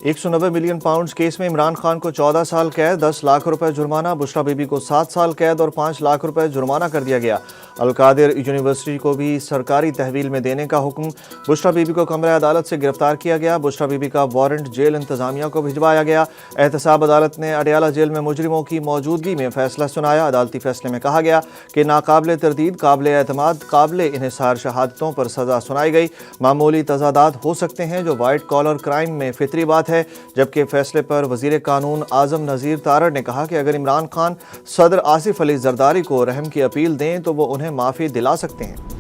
190 million pound case में इमरान खान को 14 साल कैद, 10 लाख रुपए जुर्माना, बुशरा बीबी को 7 साल कैद और 5 लाख रुपए जुर्माना कर दिया गया। अलकादिर यूनिवर्सिटी को भी सरकारी तहवील में देने का हुक्म। बुशरा बीबी को कमरा अदालत से गिरफ्तार किया गया। बुशरा बीबी का वारंट जेल इंतजामिया को भिजवाया गया। एहतसाब अदालत ने अडियाला जेल में मुजरिमों की मौजूदगी में फैसला सुनाया। अदालती फैसले में कहा गया कि नाकाबिले तरदीद, काबिले एतमाद, काबिले इन्हिसार शहादतों पर सजा सुनाई गई। मामूली तजादात हो सकते हैं जो वाइट कॉलर क्राइम में फितरी बात है। जबकि फैसले पर वजीर कानून आजम नज़ीर तारड़ ने कहा कि अगर इमरान खान सदर आसिफ अली जरदारी को रहम की अपील दें तो वो उन्हें माफ़ी दिला सकते हैं।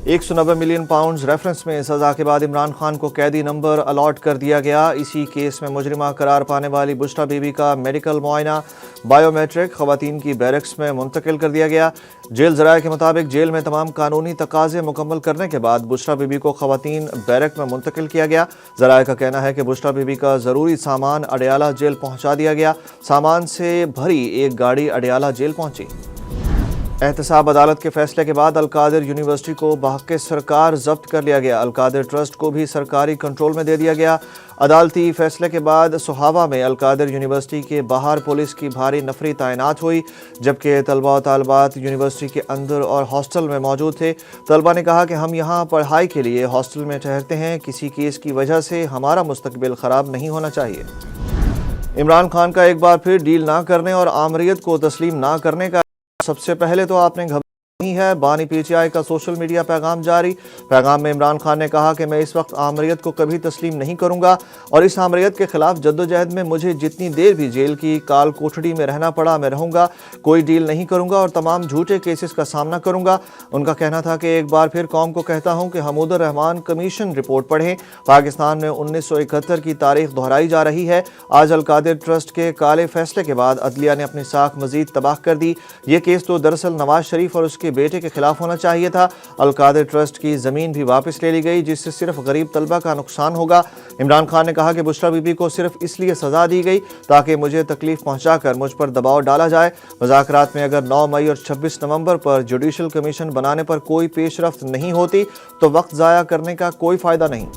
190 मिलियन पाउंड रेफरेंस में सजा के बाद इमरान खान को कैदी नंबर अलॉट कर दिया गया। इसी केस में मुजरिमा करार पाने वाली बुशरा बीबी का मेडिकल मुआयना बायोमेट्रिक खवातीन की बैरक्स में मुंतकिल कर दिया गया। जेल ज़राए के मुताबिक जेल में तमाम कानूनी तकाजे मुकम्मल करने के बाद बुशरा बीबी को खवातीन बैरक में मुंतकिल किया गया। ज़राए का कहना है कि बुशरा बीबी का ज़रूरी सामान अडियाला जेल पहुँचा दिया गया। सामान से भरी एक गाड़ी अडियाला जेल पहुँची। एहतसाब अदालत के फैसले के बाद अलकादिर यूनिवर्सिटी को बहक़ सरकार जब्त कर लिया गया। अलकादिर ट्रस्ट को भी सरकारी कंट्रोल में दे दिया गया। अदालती फैसले के बाद सोहावा में अलकादिर यूनिवर्सिटी के बाहर पुलिस की भारी नफरी तैनात हुई, जबकि तलबा और तालबात यूनिवर्सिटी के अंदर और हॉस्टल में मौजूद थे। तलबा ने कहा कि हम यहाँ पढ़ाई के लिए हॉस्टल में ठहरते हैं, किसी केस की वजह से हमारा मुस्तकबिल ख़राब नहीं होना चाहिए। इमरान खान का एक बार फिर डील ना करने और आमरीत को तस्लीम ना करने का सबसे पहले तो आपने घबराना नहीं है। बानी पीटीआई का सोशल मीडिया पैगाम जारी। पैगाम में इमरान खान ने कहा कि मैं इस वक्त आमरीत को कभी तस्लीम नहीं करूंगा और इस आमरीत के खिलाफ जद्दोजहद में मुझे जितनी देर भी जेल की काल कोठड़ी में रहना पड़ा मैं रहूंगा। कोई डील नहीं करूंगा और तमाम झूठे केसेस का सामना करूंगा। उनका कहना था कि एक बार फिर कौम को कहता हूं कि हमूदुर रहमान कमीशन रिपोर्ट पढ़ें। पाकिस्तान में 1971 की तारीख दोहराई जा रही है। आज अलकादिर ट्रस्ट के काले फैसले के बाद अदलिया ने अपनी साख मजीद तबाह कर दी। ये केस तो दरअसल नवाज शरीफ और उसके बेटे के खिलाफ होना चाहिए था। अलकादिर ट्रस्ट की जमीन भी वापस ले ली गई, जिससे सिर्फ गरीब तलबा का नुकसान होगा। इमरान खान ने कहा कि बुशरा बीबी को सिर्फ इसलिए सजा दी गई ताकि मुझे तकलीफ पहुंचाकर मुझ पर दबाव डाला जाए। मुज़ाकरात में अगर 9 मई और 26 नवंबर पर जुडिशल कमीशन बनाने पर कोई पेशरफ्त नहीं होती तो वक्त ज़ाया करने का कोई फ़ायदा नहीं।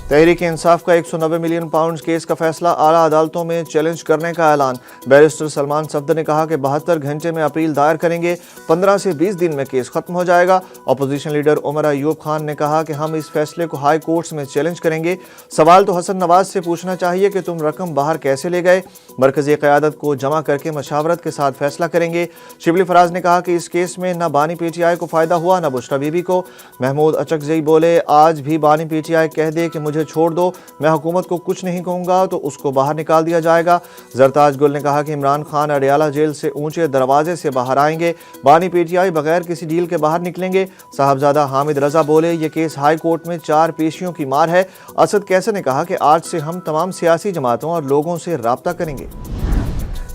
तहरीक इंसाफ का 190 मिलियन पाउंड केस का फैसला आला अदालतों में चैलेंज करने का ऐलान। बैरिस्टर सलमान सफदर ने कहा कि 72 घंटे में अपील दायर करेंगे, 15 से 20 दिन में केस खत्म हो जाएगा। अपोजिशन लीडर उमर अयूब खान ने कहा कि हम इस फैसले को हाई कोर्ट्स में चैलेंज करेंगे। सवाल तो हसन नवाज से पूछना चाहिए कि तुम रकम बाहर कैसे ले गए। मरकज़ी क़यादत को जमा करके मशावरत के साथ फैसला करेंगे। शिबली फराज ने कहा कि इस केस में न बानी पीटीआई को फ़ायदा हुआ न बुशरा बीबी को। महमूद अचकज़ई बोले, आज भी बानी पीटीआई कह दे कि मुझे छोड़ दो, मैं हुकूमत को कुछ नहीं कहूंगा तो उसको बाहर निकाल दिया जाएगा। जरताज गुल ने कहा कि इमरान खान अडियाला जेल से ऊंचे दरवाजे से बाहर आएंगे। बानी पीटीआई बगैर किसी डील के बाहर निकलेंगे। साहबजादा हामिद रजा बोले, ये केस हाई कोर्ट में 4 पेशियों की मार है। असद कैसर ने कहा कि आज से हम तमाम सियासी जमातों और लोगों से राब्ता करेंगे।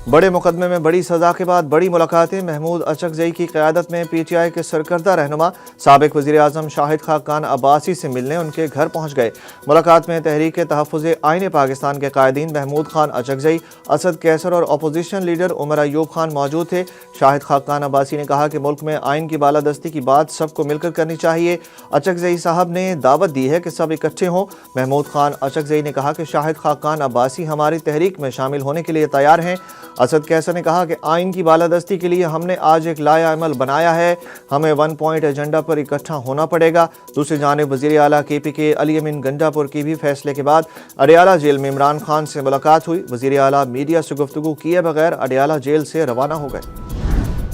बड़े मुकदमे में बड़ी सज़ा के बाद बड़ी मुलाकातें। महमूद अचकज़ई की क़यादत में पीटीआई के सरकर्दा रहनुमा साबिक़ वज़ीर आज़म शाहिद खाकान अब्बासी से मिलने उनके घर पहुँच गए। मुलाकात में तहरीक तहफ़्फ़ुज़ आईन पाकिस्तान के कायदीन महमूद खान अचकज़ई, असद कैसर और अपोजिशन लीडर उमर अयूब खान मौजूद थे। शाहिद खाकान अब्बासी ने कहा कि मुल्क में आइन की बालादस्ती की बात सबको मिलकर करनी चाहिए। अचकज़ई साहब ने दावत दी है कि सब इकट्ठे हों। महमूद खान अचकज़ई ने कहा कि शाहिद खाकान अब्बासी हमारी तहरीक में शामिल होने के लिए तैयार हैं। असद कैसर ने कहा कि आइन की बालादस्ती के लिए हमने आज एक लाया अमल बनाया है, हमें 1 पॉइंट एजेंडा पर इकट्ठा होना पड़ेगा। दूसरी जानिब वज़ीर आला KPK अली अमीन गंडापुर की भी फैसले के बाद अडियाला जेल में इमरान खान से मुलाकात हुई। वज़ीर आला मीडिया से गुफ्तगू किए बगैर अडियाला जेल से रवाना हो गए।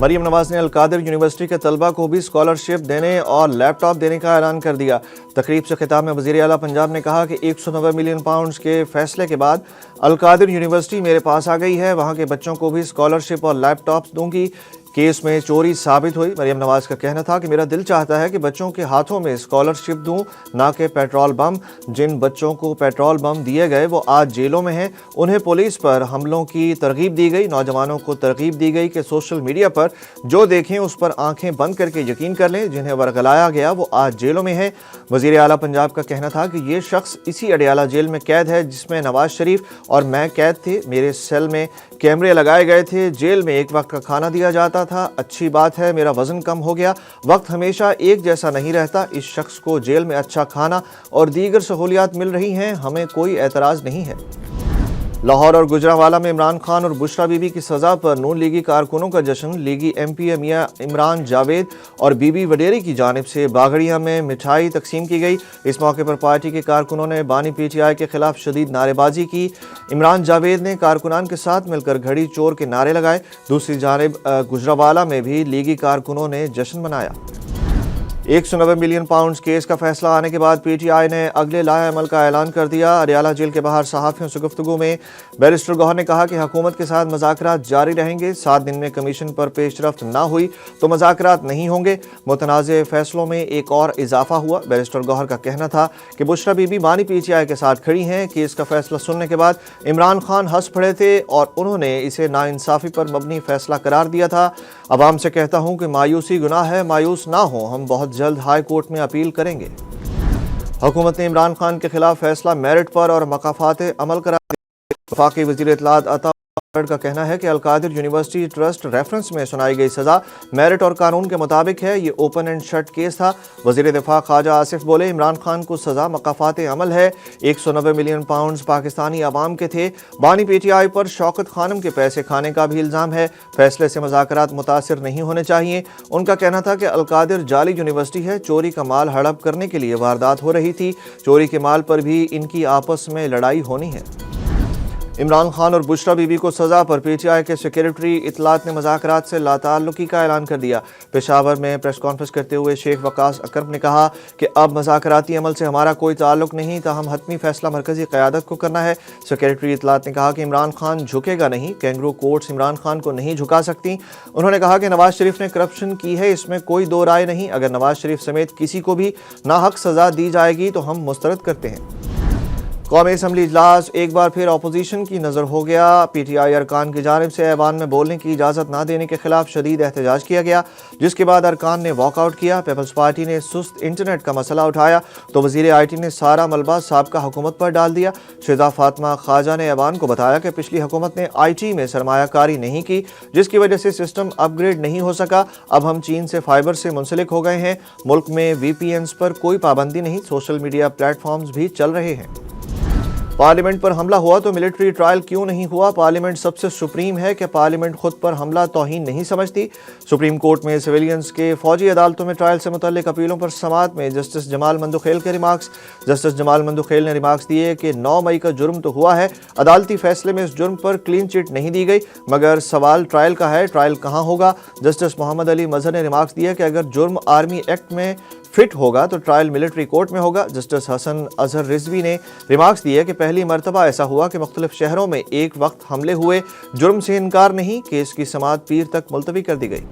मरीम नवाज ने अलकादिर यूनिवर्सिटी के तलबा को भी स्कॉलरशिप देने और लैपटॉप देने का ऐलान कर दिया। तकरीब से खिताब में वज़ीर आला पंजाब ने कहा कि 190 मिलियन पाउंड के फैसले के बाद अलकादिर यूनिवर्सिटी मेरे पास आ गई है। वहाँ के बच्चों को भी स्कॉलरशिप और लैपटॉप दूंगी। केस में चोरी साबित हुई। मरीम नवाज का कहना था कि मेरा दिल चाहता है कि बच्चों के हाथों में स्कॉलरशिप दूं, ना कि पेट्रोल बम। जिन बच्चों को पेट्रोल बम दिए गए वो आज जेलों में हैं। उन्हें पुलिस पर हमलों की तरगीब दी गई। नौजवानों को तरगीब दी गई कि सोशल मीडिया पर जो देखें उस पर आंखें बंद करके यकीन कर लें। जिन्हें वर्गलाया गया वो आज जेलों में हैं। वज़ीर आला पंजाब का कहना था कि ये शख्स इसी अडियाला जेल में कैद है जिसमें नवाज शरीफ और मैं कैद थे। मेरे सेल में कैमरे लगाए गए थे। जेल में एक वक्त का खाना दिया जाता تھا, اچھی بات ہے میرا وزن کم ہو گیا. وقت ہمیشہ ایک جیسا نہیں رہتا. اس شخص کو جیل میں اچھا کھانا اور دیگر سہولیات مل رہی ہیں, ہمیں کوئی اعتراض نہیں ہے. لاہور اور گجرانوالہ میں عمران خان اور بشرا بی بی کی سزا پر نون لیگی کارکنوں کا جشن. لیگی ایم پی میاں عمران جاوید اور بی بی وڈیری کی جانب سے باگڑیاں میں مٹھائی تقسیم کی گئی. اس موقع پر پارٹی کے کارکنوں نے بانی پی ٹی آئی کے خلاف شدید نعرے بازی کی. عمران جاوید نے کارکنان کے ساتھ مل کر گھڑی چور کے نعرے لگائے. دوسری جانب گجرانوالہ میں بھی لیگی کارکنوں نے جشن منایا. 190 ملین پاؤنڈز کیس کا فیصلہ آنے کے بعد پی ٹی آئی نے اگلے لائحہ عمل کا اعلان کر دیا. اڈیالہ جیل کے باہر صحافیوں سے گفتگو میں بیرسٹر گوہر نے کہا کہ حکومت کے ساتھ مذاکرات جاری رہیں گے. 7 دن میں کمیشن پر پیش رفت نہ ہوئی تو مذاکرات نہیں ہوں گے. متنازع فیصلوں میں ایک اور اضافہ ہوا. بیرسٹر گوہر کا کہنا تھا کہ بشرا بی بی بانی پی ٹی آئی کے ساتھ کھڑی ہیں. کیس کا فیصلہ سننے کے بعد عمران خان ہنس پڑے تھے اور انہوں نے اسے ناانصافی پر مبنی فیصلہ قرار دیا تھا. عوام سے کہتا ہوں کہ مایوسی گناہ ہے, مایوس نہ ہوں, ہم بہت جلد ہائی کورٹ میں اپیل کریں گے. حکومت نے عمران خان کے خلاف فیصلہ میرٹ پر اور مقافات عمل کرا دیا. وفاقی وزیر اطلاعات عطا کا کہنا ہے کہ القادر یونیورسٹی ٹرسٹ ریفرنس میں سنائی گئی سزا میرٹ اور قانون کے مطابق ہے. یہ اوپن اینڈ شٹ کیس تھا. وزیر دفاع خواجہ آصف بولے عمران خان کو سزا مقافات عمل ہے. 190 ملین پاؤنڈز پاکستانی عوام کے تھے. بانی پی ٹی آئی پر شوکت خانم کے پیسے کھانے کا بھی الزام ہے. فیصلے سے مذاکرات متاثر نہیں ہونے چاہیے. ان کا کہنا تھا کہ القادر جعلی یونیورسٹی ہے. چوری کا مال ہڑپ کرنے کے لیے واردات ہو رہی تھی. چوری کے مال پر بھی ان کی آپس میں لڑائی ہونی ہے. عمران خان اور بشرا بی بی کو سزا پر پی ٹی آئی کے سیکریٹری اطلاعات نے مذاکرات سے لاتعلقی کا اعلان کر دیا. پشاور میں پریس کانفرنس کرتے ہوئے شیخ وقاص اکرم نے کہا کہ اب مذاکراتی عمل سے ہمارا کوئی تعلق نہیں, تاہم حتمی فیصلہ مرکزی قیادت کو کرنا ہے. سیکریٹری اطلاعات نے کہا کہ عمران خان جھکے گا نہیں. کینگرو کورٹس عمران خان کو نہیں جھکا سکتی. انہوں نے کہا کہ نواز شریف نے کرپشن کی ہے, اس میں کوئی دو رائے نہیں. اگر نواز شریف سمیت کسی کو بھی ناحق سزا دی جائے گی تو ہم مسترد کرتے ہیں. قومی اسمبلی اجلاس ایک بار پھر اپوزیشن کی نظر ہو گیا. پی ٹی آئی ارکان کی جانب سے ایوان میں بولنے کی اجازت نہ دینے کے خلاف شدید احتجاج کیا گیا, جس کے بعد ارکان نے واک آؤٹ کیا. پیپلز پارٹی نے سست انٹرنیٹ کا مسئلہ اٹھایا تو وزیر آئی ٹی نے سارا ملبہ سابقہ حکومت پر ڈال دیا. شہزاد فاطمہ خواجہ نے ایوان کو بتایا کہ پچھلی حکومت نے آئی ٹی میں سرمایہ کاری نہیں کی, جس کی وجہ سے سسٹم اپ گریڈ نہیں ہو سکا. اب ہم چین سے فائبر سے منسلک ہو گئے ہیں. ملک میں وی پی اینز پر کوئی پابندی نہیں. سوشل میڈیا پلیٹ فارمز بھی چل رہے ہیں. پارلیمنٹ پر حملہ ہوا تو ملٹری ٹرائل کیوں نہیں ہوا؟ پارلیمنٹ سب سے سپریم ہے کہ پارلیمنٹ خود پر حملہ توہین نہیں سمجھتی. سپریم کورٹ میں سویلینز کے فوجی عدالتوں میں ٹرائل سے متعلق اپیلوں پر سماعت میں جسٹس جمال مندوخیل کے ریمارکس. جسٹس جمال مندوخیل نے ریمارکس دیے کہ 9 مئی کا جرم تو ہوا ہے, عدالتی فیصلے میں اس جرم پر کلین چٹ نہیں دی گئی, مگر سوال ٹرائل کا ہے, ٹرائل کہاں ہوگا؟ جسٹس محمد علی مظہر نے ریمارکس دیا کہ اگر جرم آرمی ایکٹ میں فٹ ہوگا تو ٹرائل ملٹری کورٹ میں ہوگا. جسٹس حسن اظہر رضوی نے ریمارکس دیے کہ پہلی مرتبہ ایسا ہوا کہ مختلف شہروں میں ایک وقت حملے ہوئے, جرم سے انکار نہیں. کیس کی سماعت پیر تک ملتوی کر دی گئی.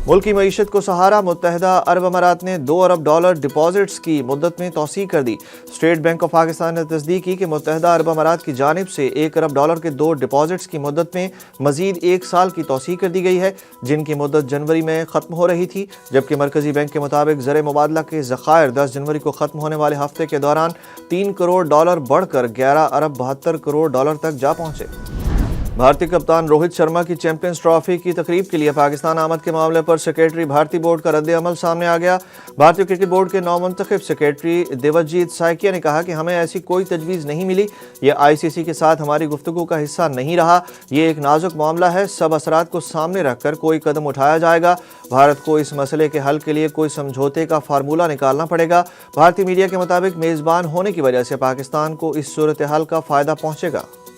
ملکی معیشت کو سہارا. متحدہ عرب امارات نے $2 ارب ڈپازٹس کی مدت میں توسیع کر دی. اسٹیٹ بینک آف پاکستان نے تصدیق کی کہ متحدہ عرب امارات کی جانب سے $1 ارب کے 2 ڈپازٹس کی مدت میں مزید 1 سال کی توسیع کر دی گئی ہے, جن کی مدت جنوری میں ختم ہو رہی تھی, جبکہ مرکزی بینک کے مطابق زر مبادلہ کے ذخائر 10 جنوری کو ختم ہونے والے ہفتے کے دوران $3 کروڑ بڑھ کر $11 ارب 72 کروڑ تک جا پہنچے. بھارتی کپتان روہت شرما کی چیمپئنز ٹرافی کی تقریب کے لیے پاکستان آمد کے معاملے پر سیکریٹری بھارتی بورڈ کا رد عمل سامنے آ گیا. بھارتی کرکٹ بورڈ کے نو منتخب سیکریٹری دیوجیت سائکیا نے کہا کہ ہمیں ایسی کوئی تجویز نہیں ملی. یہ آئی سی سی کے ساتھ ہماری گفتگو کا حصہ نہیں رہا. یہ ایک نازک معاملہ ہے. سب اثرات کو سامنے رکھ کر کوئی قدم اٹھایا جائے گا. بھارت کو اس مسئلے کے حل کے لیے کوئی سمجھوتے کا فارمولہ نکالنا پڑے گا. بھارتی میڈیا کے مطابق میزبان ہونے کی وجہ سے پاکستان کو اس صورتحال کا فائدہ پہنچے گا.